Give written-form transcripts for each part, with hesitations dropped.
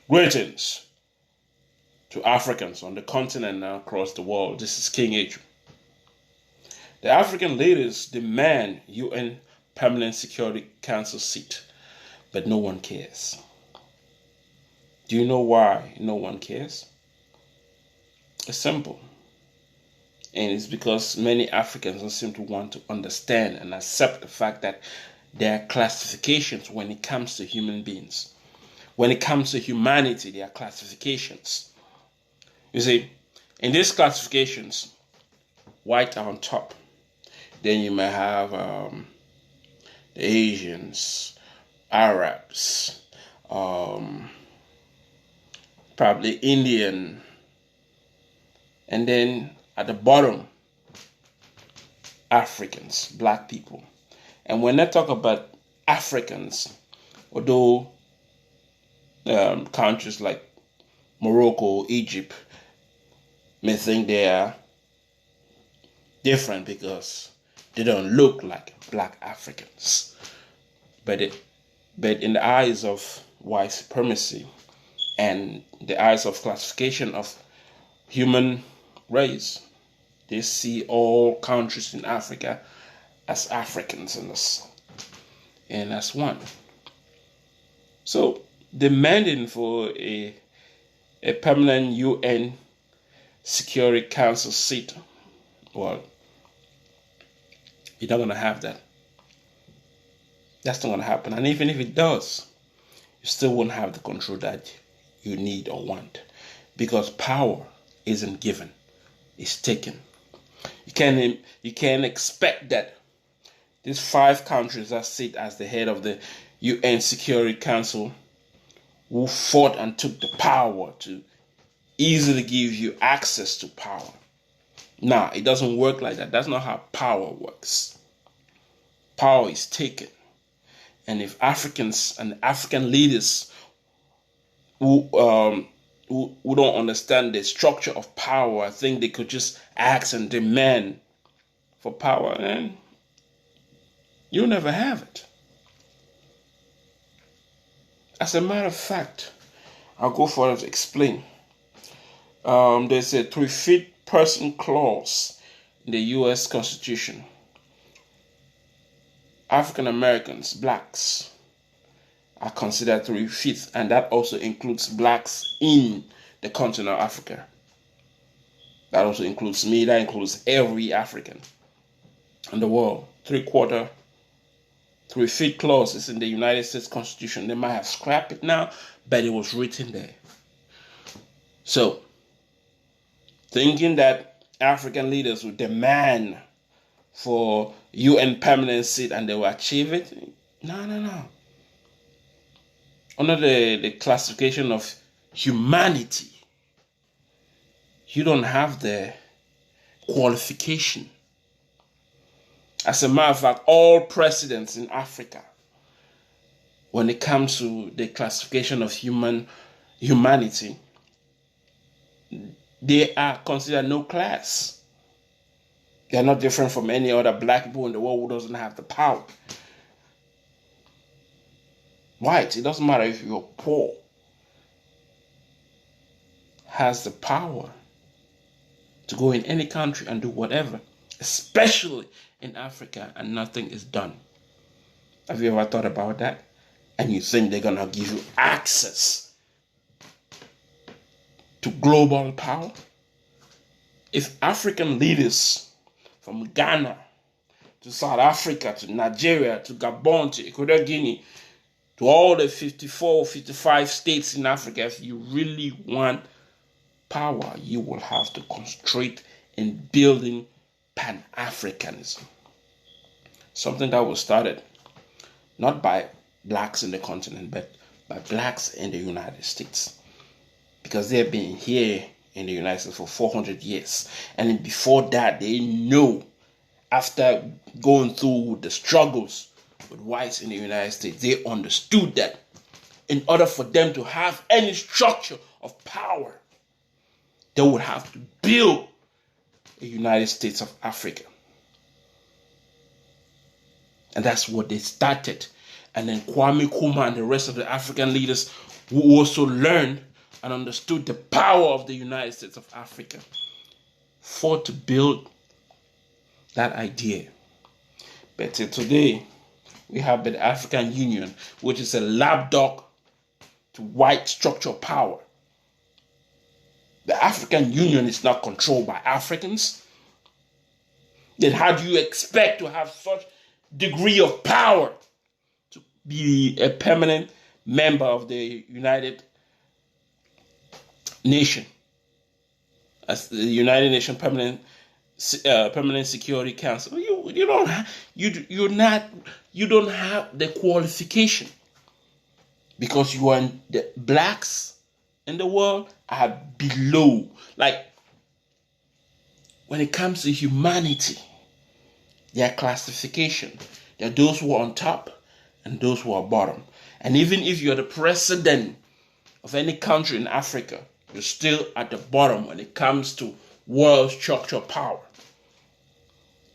Greetings to Africans on the continent and across the world. This is King Adrian. The African leaders demand UN Permanent Security Council seat, but no one cares. Do you know why no one cares? It's simple. And it's because many Africans don't seem to want to understand and accept the fact that there are classifications when it comes to human beings. When it comes to humanity, there are classifications. You see, in these classifications, white are on top. Then you may have the Asians, Arabs, probably Indian, and then at the bottom, Africans, black people. And when I talk about Africans, although countries like Morocco, Egypt may think they are different because they don't look like black Africans. But in the eyes of white supremacy and the eyes of classification of human race, they see all countries in Africa as Africans and as one. So demanding for a permanent UN Security Council seat, well, you're not going to have that. That's not going to happen. And even if it does, you still won't have the control that you need or want, because power isn't given, it's taken. You can expect that these 5 countries that sit as the head of the UN Security Council, who fought and took the power to easily give you access to power. Nah, it doesn't work like that. That's not how power works. Power is taken. And if Africans and African leaders who don't understand the structure of power, I think they could just ask and demand for power, and you'll never have it. As a matter of fact, I'll go further to explain. There's a 3-5 person clause in the U.S. Constitution. African Americans, blacks, are considered 3/5, and that also includes blacks in the continent of Africa. That also includes me. That includes every African in the world. 3/4, 3/5 clause is in the United States Constitution. They might have scrapped it now, but it was written there. So, thinking that African leaders would demand for UN permanent seat and they will achieve it, no. Under the classification of humanity, you don't have the qualification. As a matter of fact, all presidents in Africa, when it comes to the classification of humanity, they are considered no class. They are not different from any other black people in the world who doesn't have the power. White, it doesn't matter if you're poor, has the power to go in any country and do whatever, especially in Africa, and nothing is done. Have you ever thought about that? And you think they're going to give you access to global power? If African leaders from Ghana to South Africa to Nigeria to Gabon to Equatorial Guinea to all the 54, 55 states in Africa, if you really want power, you will have to concentrate in building Pan-Africanism. Something that was started not by blacks in the continent, but by blacks in the United States. Because they've been here in the United States for 400 years. And before that, they know, after going through the struggles with whites in the United States, they understood that in order for them to have any structure of power, they would have to build a United States of Africa. And that's what they started. And then Kwame Nkrumah and the rest of the African leaders who also learned and understood the power of the United States of Africa, fought to build that idea. But today, we have the African Union, which is a lapdog to white structural power. The African Union is not controlled by Africans. Then how do you expect to have such degree of power to be a permanent member of the United Nations, as the United Nations Permanent Security Council? You don't have the qualification, because you are the blacks in the world are below. Like, when it comes to humanity, their classification, there are those who are on top and those who are bottom. And even if you're the president of any country in Africa, you're still at the bottom when it comes to world structural power.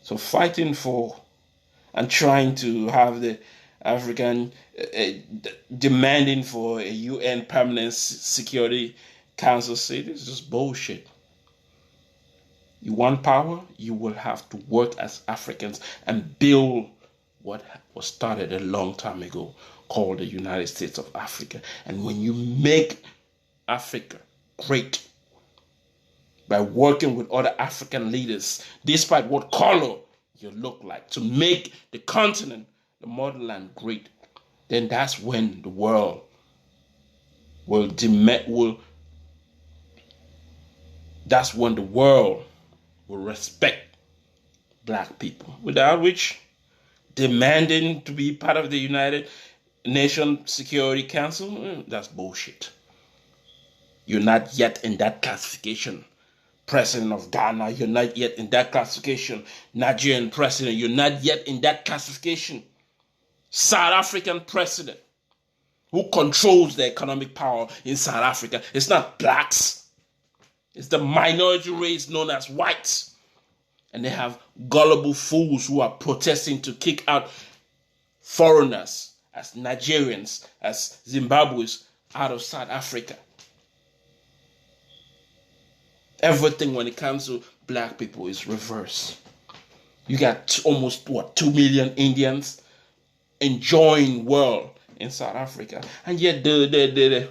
So fighting for and trying to have the African demanding for a UN Permanent Security Council seat is just bullshit. You want power, you will have to work as Africans and build what was started a long time ago, called the United States of Africa. And when you make Africa great by working with other African leaders, despite what color you look like, to make the continent, the motherland, great, then that's when the world that's when the world will respect black people. Without which, demanding to be part of the United Nations Security Council, that's bullshit. You're not yet in that classification. President of Ghana, you're not yet in that classification. Nigerian president, you're not yet in that classification. South African president, who controls the economic power in South Africa, it's not blacks. It's the minority race known as whites. And they have gullible fools who are protesting to kick out foreigners, as Nigerians, as Zimbabweans, out of South Africa. Everything when it comes to black people is reverse. You got almost 2 million Indians enjoying world in South Africa, and yet the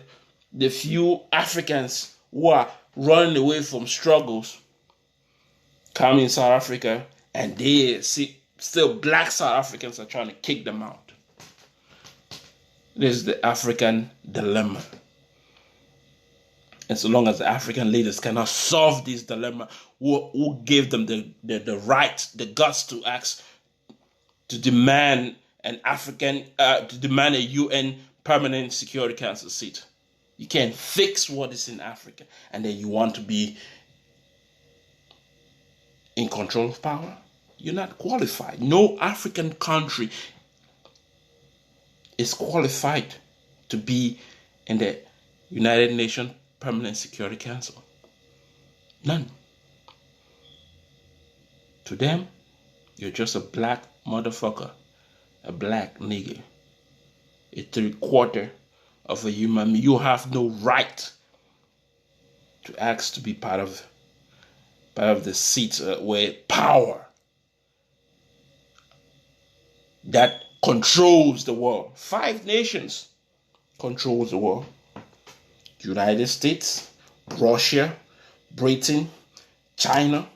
few Africans who are running away from struggles come in South Africa, and they see still black South Africans are trying to kick them out. This is the African dilemma. And so long as the African leaders cannot solve this dilemma, who gave them the right, the guts to ask, to demand to demand a UN Permanent Security Council seat. You can't fix what is in Africa, and then you want to be in control of power. You're not qualified. No African country is qualified to be in the United Nations Permanent Security Council. None. To them, you're just a black motherfucker, a black nigger, a 3/4 of a human being. You have no right to ask to be part of the seat where power that controls the world. 5 nations controls the world. United States, Russia, Britain, China,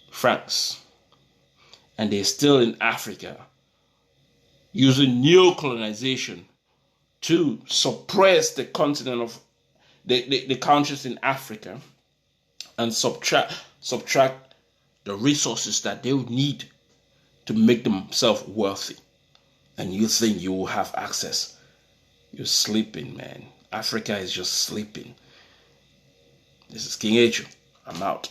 France. And they're still in Africa using neo-colonization to suppress the continent of the countries in Africa and subtract the resources that they would need to make themselves wealthy. And you think you will have access. You're sleeping, man. Africa is just sleeping. This is King H. I'm out.